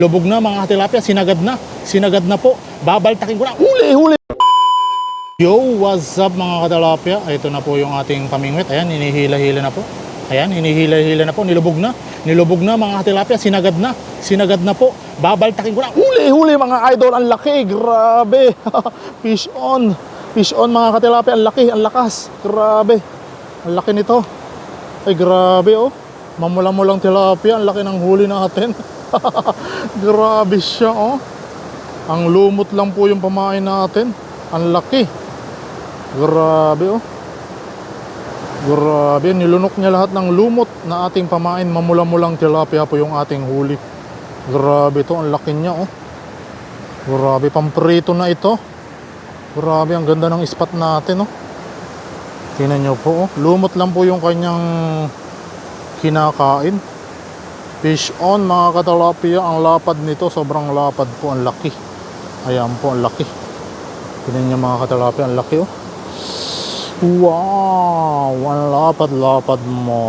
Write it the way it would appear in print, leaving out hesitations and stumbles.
Lubog na mga tilapia, sinagad na po. Babaltakin ko na, huli! Yo, what's up mga katilapia? Ito na po yung ating pamingwit. Ayan, hinihila-hila na po. Ayan, hinihila-hila na po, nilubog na mga tilapia, sinagad na po. Babaltakin ko na, huli mga idol, ang laki, grabe. Fish on mga katilapia, ang laki, ang lakas, grabe. Ang laki nito. Ay grabe oh. Mamula-mulang tilapia, ang laki ng huli natin. Grabe siya oh. Ang lumot lang po yung pamain natin. Ang laki. Grabe oh. Grabe, nilunok niya lahat ng lumot na ating pamain. Mamula-mulang tilapia po yung ating huli. Grabe to, ang laki niya oh. Grabe, pamprito na ito. Grabe, ang ganda ng spot natin oh. Tingnan nyo po oh. Lumot lang po yung kanyang kinakain. Fish on mga katilapia. Ang lapad nito, sobrang lapad po, ang laki. Ayan po, ang laki. Tingnan nyo mga katilapia, ang laki oh. Wow, ang lapad mo.